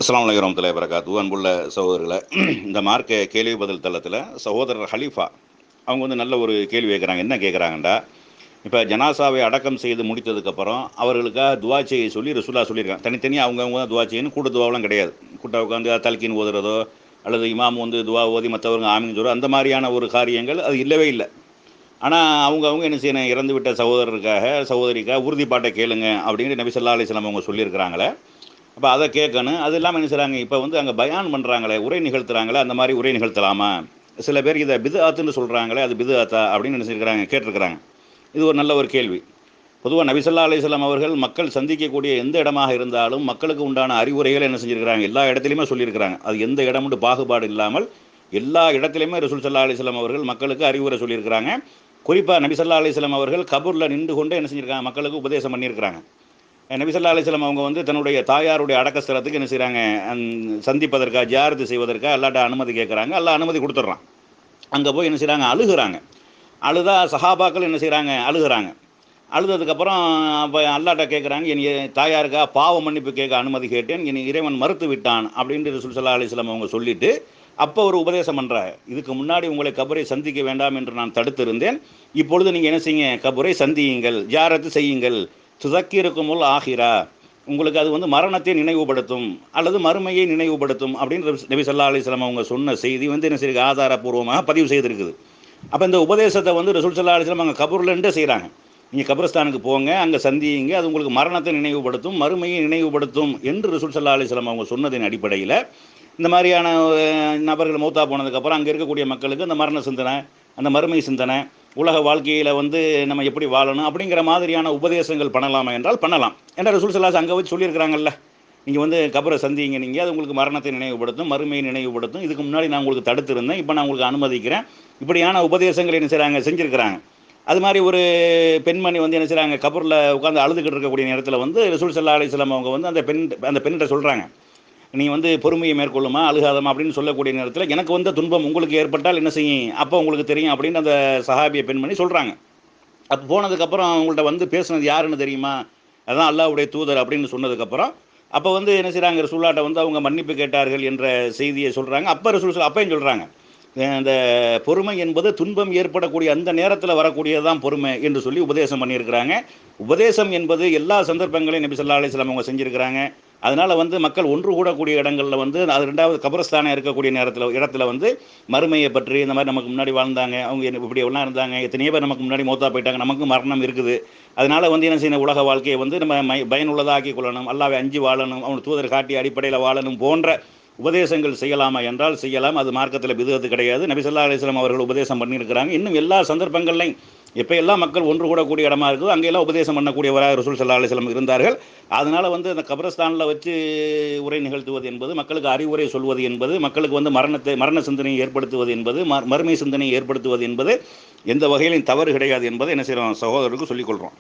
அஸ்ஸலாமு அலைக்கும் வரஹ்மத்துல்லாஹி வபரகாத்துஹு. அன்புள்ள சகோதரர்களை, இந்த மார்க்க கேள்வி பதில் தளத்தில் சகோதரர் ஹலீஃபா அவங்க நல்ல ஒரு கேள்வி கேட்குறாங்க. என்ன கேட்குறாங்கண்டா, இப்போ ஜனாசாவை அடக்கம் செய்து முடித்ததுக்கப்புறம் அவர்களுக்காக துவா செய்ய சொல்லி ரசூலுல்லாஹ் சொல்லியிருக்காங்க. தனித்தனியாக அவங்கவுங்க தான் துவா செய்யணும், கூட்டு துவாவெலாம் கிடையாது. கூட்ட உட்காந்து தல்கீன் ஓதுறதோ அல்லது இமாம் துவா ஓதி மற்றவங்க ஆமீன் சொல்கிறோம், அந்த மாதிரியான ஒரு காரியங்கள் அது இல்லவே இல்லை. ஆனால் அவங்கவுங்க என்ன செய்யணும், இறந்து விட்ட சகோதரருக்காக சகோதரிக்காக உறுதிப்பாட்டை கேளுங்க அப்படிங்கிற நபி ஸல்லல்லாஹு அலைஹி வஸல்லம் அவங்க சொல்லியிருக்கிறாங்களே. அப்போ அதை கேட்கணும். அது இல்லாமல் என்ன செய்கிறாங்க, இப்போ அங்கே பயான் பண்ணுறாங்களே, உரை நிகழ்த்துறாங்களே, அந்த மாதிரி உரை நிகழ்த்தலாமா? சில பேர் இதை பிதுஆத்துன்னு சொல்கிறாங்களே, அது பிதுஆத்தா அப்படின்னு நினச்சிருக்கிறாங்க, கேட்டிருக்கிறாங்க. இது ஒரு நல்ல ஒரு கேள்வி. பொதுவாக நபி ஸல்லல்லாஹு அலைஹி வஸல்லம் அவர்கள் மக்கள் சந்திக்கக்கூடிய எந்த இடமாக இருந்தாலும் மக்களுக்கு உண்டான அறிவுரைகளை என்ன செஞ்சுருக்கிறாங்க, எல்லா இடத்துலையுமே சொல்லியிருக்கிறாங்க. அது எந்த இடம்னு பாகுபாடு இல்லாமல் எல்லா இடத்துலையுமே ரசூல் ஸல்லல்லாஹு அலைஹி வஸல்லம் அவர்கள் மக்களுக்கு அறிவுரை சொல்லியிருக்கிறாங்க. குறிப்பாக நபி ஸல்லல்லாஹு அலைஹி வஸல்லம் அவர்கள் கபூரில் நின்று கொண்டு என்ன செஞ்சுருக்காங்க, மக்களுக்கு உபதேசம் பண்ணியிருக்கிறாங்க. நபி ஸல்லல்லாஹு அலைஹி வஸல்லம் அவங்க தன்னுடைய தாயாருடைய அடக்க ஸ்தலத்துக்கு என்ன செய்கிறாங்க, சந்திப்பதற்காக ஜியாரத்து செய்வதற்காக அல்லாட்ட அனுமதி கேட்குறாங்க. அல்லாஹ் அனுமதி கொடுத்துட்றான். அங்கே போய் என்ன செய்கிறாங்க, அழுகுறாங்க. அழுதா சஹாபாக்கள் என்ன செய்கிறாங்க, அழுகுறாங்க. அழுததுக்கப்புறம் அப்போ அல்லாட்ட கேட்குறாங்க, என் தாயாருக்காக பாவ மன்னிப்பு கேட்க அனுமதி கேட்டேன், என் இறைவன் மறுத்து விட்டான் அப்படின்ட்டு ரசூல் ஸல்லல்லாஹு அலைஹி வஸல்லம் அவங்க சொல்லிவிட்டு அப்போ ஒரு உபதேசம் பண்ணுறாங்க. இதுக்கு முன்னாடி உங்களை கபரை சந்திக்க வேண்டாம் என்று நான் தடுத்திருந்தேன், இப்பொழுது நீங்கள் என்ன செய்யுங்க, கபரை சந்தியுங்கள், ஜியாரத்து செய்யுங்கள், துதக்கிருக்குமுல் ஆஹிரா, உங்களுக்கு அது மரணத்தை நினைவுபடுத்தும் அல்லது மறுமையை நினைவுபடுத்தும் அப்படின்னு நபி ஸல்லல்லாஹு அலைஹி வஸல்லம் அவங்க சொன்ன செய்தி என்ன செய்யுது, ஆதாரபூர்வமாக பதிவு செய்திருக்குது. அப்போ இந்த உபதேசத்தை ரசூல் ஸல்லல்லாஹு அலைஹி வஸல்லம் அங்கே கபூர்லன்ட்டு செய்கிறாங்க. நீங்கள் கபரஸ்தானுக்கு போங்க, அங்கே சந்தியுங்க, அது உங்களுக்கு மரணத்தை நினைவுபடுத்தும், மறுமையை நினைவுபடுத்தும் என்று ரசூல் ஸல்லல்லாஹு அலைஹி வஸல்லம் அவங்க சொன்னதின் அடிப்படையில் இந்த மாதிரியான நபர்கள் மௌத்தா போனதுக்கப்புறம் அங்கே இருக்கக்கூடிய மக்களுக்கு அந்த மரண சிந்தனை, அந்த மறுமை சிந்தனை, உலக வாழ்க்கையில் நம்ம எப்படி வாழணும் அப்படிங்கிற மாதிரியான உபதேசங்கள் பண்ணலாமா என்றால் பண்ணலாம். ஏன்னா ரசூல் ஸல்லல்லாஹு அலைஹி வஸல்லம் அங்கே வச்சு சொல்லியிருக்கிறாங்கல்ல, நீங்கள் கபரை சந்திங்க, நீங்கள் அது உங்களுக்கு மரணத்தை நினைவுபடுத்தும், மறுமையை நினைவுபடுத்தும், இதுக்கு முன்னாடி நான் உங்களுக்கு தடுத்திருந்தேன், இப்போ நான் உங்களுக்கு அனுமதிக்கிறேன், இப்படியான உபதேசங்கள் என்ன செய்கிறாங்க, செஞ்சுருக்கிறாங்க. அது மாதிரி ஒரு பெண்மணி என்ன செய்கிறாங்க, கபரில் உட்காந்து அழுதுகிட்டு இருக்கக்கூடிய நேரத்தில் ரசூல் ஸல்லல்லாஹு அலைஹி வஸல்லம் அவங்க அந்த பெண்கிட்ட சொல்கிறாங்க, நீ பொறுமையை மேற்கொள்ளுமா, அழுகாதமா அப்படின்னு சொல்லக்கூடிய நேரத்தில் எனக்கு துன்பம் உங்களுக்கு ஏற்பட்டால் என்ன செய்யும், அப்போ உங்களுக்கு தெரியும் அப்படின்னு அந்த சஹாபிய பெண்மணி சொல்கிறாங்க. அப்போ போனதுக்கப்புறம் அவங்கள்ட்ட பேசுனது யாருன்னு தெரியுமா, அதான் அல்லாஹ்வுடைய தூதர் அப்படின்னு சொன்னதுக்கப்புறம் அப்போ என்ன செய்கிறாங்க, ரசூலுல்லாஹ்ட்ட அவங்க மன்னிப்பு கேட்டார்கள் என்ற செய்தியை சொல்கிறாங்க. அப்போ ரசூல் அப்பையும் சொல்கிறாங்க, அந்த பொறுமை என்பது துன்பம் ஏற்படக்கூடிய அந்த நேரத்தில் வரக்கூடியது தான் பொறுமை என்று சொல்லி உபதேசம் பண்ணியிருக்கிறாங்க. உபதேசம் என்பது எல்லா சந்தர்ப்பங்களையும் நபி ஸல்லல்லாஹு அலைஹி வஸல்லம் அவங்க செஞ்சுருக்கிறாங்க. அதனால் மக்கள் ஒன்று கூடக்கூடிய இடங்களில் அது ரெண்டாவது கபரஸ்தானம் இருக்கக்கூடிய இடத்துல மறுமையை பற்றி இந்த மாதிரி நமக்கு முன்னாடி வாழ்ந்தாங்க, அவங்க இப்படி எல்லாம் இருந்தாங்க, எத்தனையோ பேர் நமக்கு முன்னாடி மௌத்தா போயிட்டாங்க, நமக்கு மரணம் இருக்குது, அதனால் என்ன செய்யணும், உலக வாழ்க்கையை நம்ம பயனுள்ளதாக ஆக்கி கொள்ளணும், அல்லாஹ்வை அஞ்சி வாழணும், அவங்க தூதர் காட்டிய அடிப்படையில் வாழணும் போன்ற உபதேசங்கள் செய்யலாமா என்றால் செய்யலாம். அது மார்க்கத்தில் பிதுஅத்து கிடையாது. நபி ஸல்லல்லாஹு அலைஹி வஸல்லம் அவர்கள் உபதேசம் பண்ணியிருக்கிறாங்க. இன்னும் எல்லா சந்தர்ப்பங்கள்லையும் எப்போ எல்லாம் மக்கள் ஒன்று கூடக்கூடிய இடமா இருக்குதோ அங்கெல்லாம் உபதேசம் பண்ணக்கூடியவராக ரசூல் ஸல்லல்லாஹு அலைஹி வஸல்லம் இருந்தார்கள். அதனால் அந்த கபரஸ்தானில் வச்சு உரை நிகழ்த்துவது என்பது, மக்களுக்கு அறிவுரை சொல்வது என்பது, மக்களுக்கு மரண சிந்தனையை ஏற்படுத்துவது என்பது, மறுமை சிந்தனையை ஏற்படுத்துவது என்பது எந்த வகையிலும் தவறு கிடையாது என்பதை என்ன செய்கிறோம், சகோதரருக்கு சொல்லிக்கொள்கிறோம்.